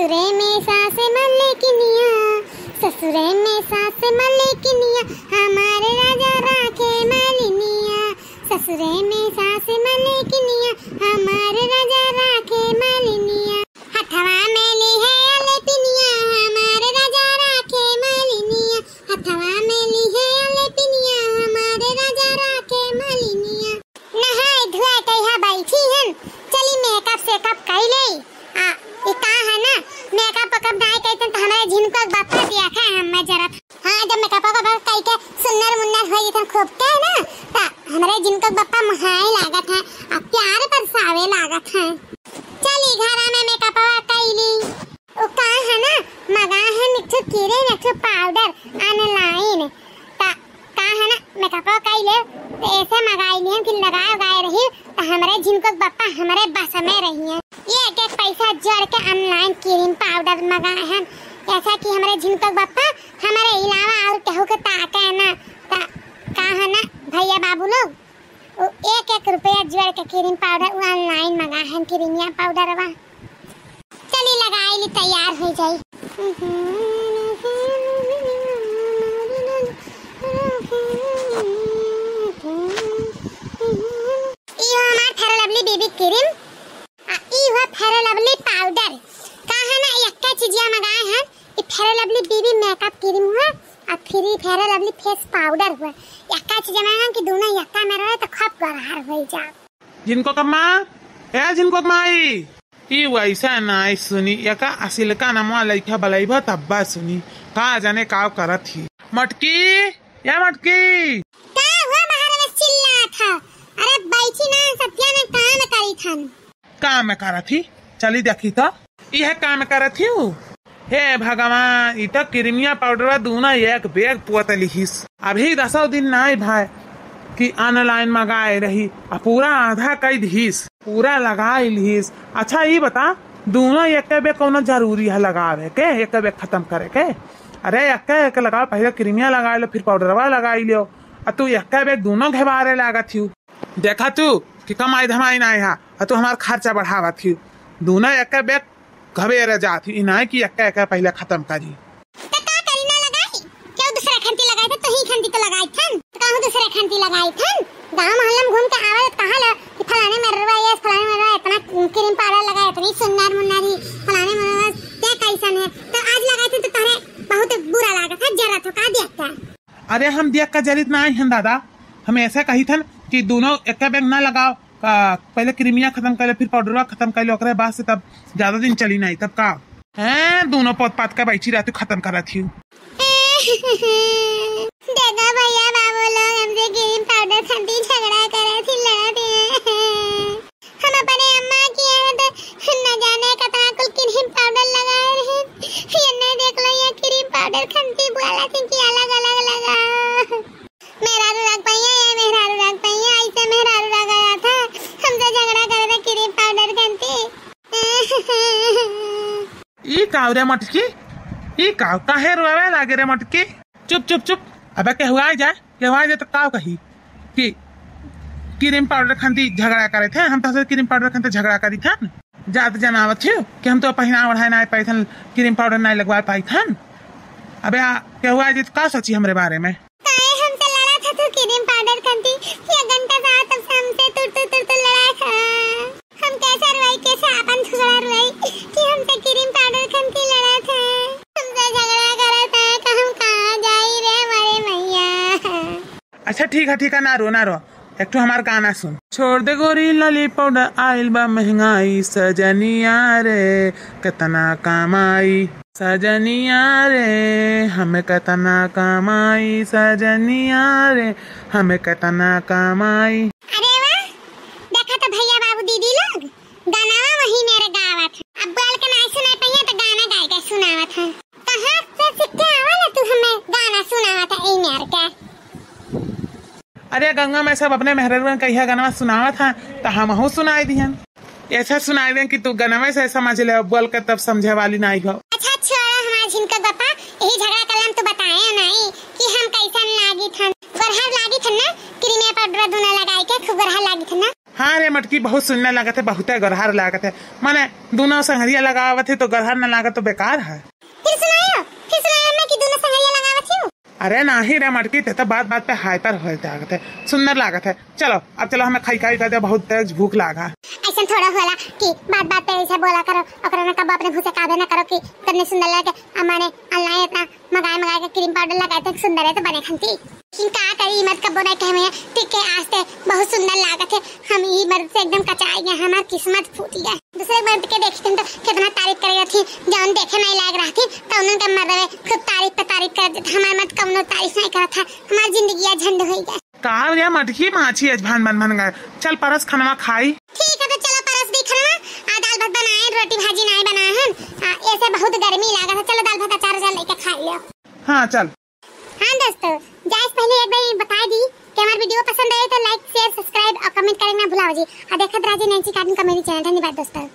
ससुरे में सास मलिकिनिया, ससुरे में सास मलिकिनिया, हमारे राजा राखे मालिनिया। ससुरे में सास मलिकिनिया, हमारे राजा राखे मालिनिया। हथवा में ली है अलेपिनिया, हमारे राजा राखे मालिनिया। हथवा में ली है अलेपिनिया, हमारे राजा राखे मालिनिया। नहाए धुआए कहिया बैठी हन, चली मेकअप सेकअप कर ले। ये का है ना, मेकअप पकअप नहीं करते तो हमारे झिनको बापा दिया था हम जरा। हाँ, जब मेकअप पकअप करके सुन्नर मुन्नर हो गई खूब के ना, तो हमारे झिनको बापा महाई लागत है, अब प्यार बरसावे लागत है। चली घरा में मेकअप कर ली। वो का है ना, मगा है मिठू कीरे मिठू पाउडर ऑनलाइन, का है ना मेकअप कर ले तो ऐसे मंगाई लिए कि लगाए गाए रही तो हमारे झिनको बापा हमारे बस में रही है। ये एक पैसा जोड़ के ऑनलाइन क्रीम पाउडर मंगाए हैं, ऐसा कि हमारे झिनको बापा हमारे अलावा और केहू के ताके ना, का है ना भैया बाबू लोग एक रुपया जोड़ के क्रीम पाउडर ऑनलाइन मंगाए हैं। क्रीमिया पाउडर वा चली लगाई ली, तैयार हो जाई। बेबी क्रीम ई फेयर लवली पाउडर का है ना, यक्का चीजिया मंगाए हैं। ये fair lovely baby makeup cream हुआ और free fair lovely face powder हुआ। यक्का चीज मंगाए कि दोनों यक्का में रहे तो खप गरहार हो जा। जिनको कम्मा ए जिनको कमाई ई वैसा नाइ सुनी यका असिल का नामवा लइका बलैबा तब्बा सुनी का जाने का करत थी। मटकी या मटकी का हुआ बाहर में चिल्ला था। अरे बैठी ना, सत्या ने काम करी थन। काम करा थी, चली देखी तो यह काम करा थी। हे भगवान, इता क्रीमिया पाउडर दूना एक बैग पोतली हिस। अभी 10 दिन नहीं भाई कि ऑनलाइन मंगाए रही, पूरा आधा कई हिस, पूरा लगाई लिहिस। अच्छा ये बता, दोनों एक बैग कौन जरूरी है लगावे के, एक बैग खत्म करे के? अरे एक लगाओ, पहले क्रीमिया लगा लो फिर पाउडरवा लगाई लो। तू एक बैग दोनों घेबारे लागत थी। देखा तू कि कमाई धमाई नहीं है, तू हमार खर्चा बढ़ावा थी। दोनों एक बैग घबेरे जाती नहीं कि एक पहले खत्म करी। तो का करी ना लगाई, क्यों दूसरा खंती लगाई थे? तो ही खंती तो लगाई थन, तो कहूं दूसरा खंती लगाई थन। गांव मोहल्ला में घूम के आवे कहां ले कि फलाने मरवा या फलाने मरवा इतना क्रीम पाउडर लगाया, इतनी सुन्नर मुन्नर ही फलाने मरवा ते कैसन है। तो आज लगाए थे तो तारे बहुत बुरा लगा था, जरा तो का देखता। अरे हम देख का जरित नहीं है दादा, हम ऐसा कही थन कि दोनों एक बैग ना लगाओ, पहले क्रीमिया खत्म कर लो फिर पाउडरवा खत्म कर लो, ओकरे बाद से तब ज्यादा दिन चली नहीं। तब का हैं दोनों पोत पात का बैठी रहती खत्म करा थी। देखा भैया बाबू लोग हमसे क्रीम पाउडर खंती झगड़ा करे थी, लड़ते हम अपने अम्मा की तो न जाने कतना कुल क्रीम पाउडर लगाए रहे। ये नहीं देख लो ये क्रीम पाउडर खंती बोला थी कि अलग अलग लगा। मेरा रग भैया ये मेरा रग भैया ऐसे मेरा रग आया था, हमसे झगड़ा कर रहे क्रीम पाउडर खंती। ई काव रे मटकी, ई काव काहे रोवे लागे रे मटकी? चुप चुप चुप, अबे के हुआ जाए तो काव कही कि क्रीम पाउडर खंती झगड़ा करे थे। हम तो क्रीम पाउडर खंती झगड़ा करी था, जात जनावत थे कि हम तो पहना ओढ़ाए नहीं पाई थन, क्रीम पाउडर नहीं लगवा पाई थन। अबे के हुआ जी का सोची हमरे बारे में? क्रीम पाउडर खंती ये घंटा था तब से हमसे तुर लड़ा था। हम कैसे रोई, कैसे अपन झगड़ा रोई कि हमसे क्रीम पाउडर खंती लड़ा था, हमसे झगड़ा करा था कि हम कहां जाई रे मारे मैया। अच्छा ठीक है ना रो एक तो हमार गाना सुन। छोड़ दे गोरी लाली पाउडर आइल बा महंगाई, सजनिया रे कितना कमाई, सजनिया रे हमें कितना कमाई, सजनिया रे हमें कितना कमाई। अरे वाह, देखा तो भैया बाबू दीदी लोग गाना वही मेरे गावा था। अब बोल के नहीं सुना पहिया तो गाना गा के सुनावा था। कहां से सीख के आवा ना तू हमें गाना सुनावा था ए मेरे का? अरे गंगा में सब अपने मेहरबान कहिया गाना सुनावा था तो हम हो सुनाई दिहन। ऐसा सुनाई दें कि तू गाना में से समझ ले, बोल के तब समझे वाली नहीं हो। अच्छा छोड़ा हमारा झिनको बापा, यही झगड़ा कलम तो बताया नहीं कि हम कैसन लागी थन। गरहर लागी थन ना, क्रीमिया पाउडर दोनों लगाई के खूब गरहर लागी थन ना। हाँ रे मटकी बहुत सुंदर लागत है, बहुत गरहार लागत है। माने दोनों संगरिया लगावत है तो गरहार न लागत तो बेकार है। फिर सुनायो मैं कि दोनों संगरिया लगावत हूँ। अरे नहीं रे मटकी ते तो बात बात पे हाइपर हो जागत है, सुंदर लागत है। चलो अब चलो हमें खाई खाई कर बहुत तेज भूख लागा। ऐसा थोड़ा होला कि बात बात पे ऐसे बोला करो और ना कब अपने मुंह से काबे ना करो कि कितने सुंदर लगे। हमारे ऑनलाइन इतना मंगाए के क्रीम पाउडर लगाए थे सुंदर है तो बने खंती। लेकिन का करी मत कब बोला कहे में ठीक है आज ते बहुत सुंदर लागत है। हम ई मर्द से एकदम कचाई गए, हमारी किस्मत फूटी है। दूसरे मर्द के देखते तो कितना तारीफ कर रही थी, जौन देखे नहीं लाग रही थी तो उन्होंने मर्द खुद तारीफ पे तारीफ कर देते। हमारे मत कम तारीफ नहीं करा था, हमारी जिंदगी झंड हो गई। का रे मटकी माछी अजभान बन गए। चल परस खाना खाई। ठीक है तो चलो परस भी खाना, दाल भात बनाए, रोटी भाजी नहीं बनाए हैं। ऐसे बहुत गर्मी लागत है, चलो दाल भात अचार लेके खा लियो। हाँ चल। हाँ दोस्तों, जाइस पहले एक बार बता दी कि हमारा वीडियो पसंद आए तो लाइक शेयर सब्सक्राइब और कमेंट करना भुलाओ जी। और देखते रहिए नैन्सी कार्टून कॉमेडी चैनल। धन्यवाद दोस्तों।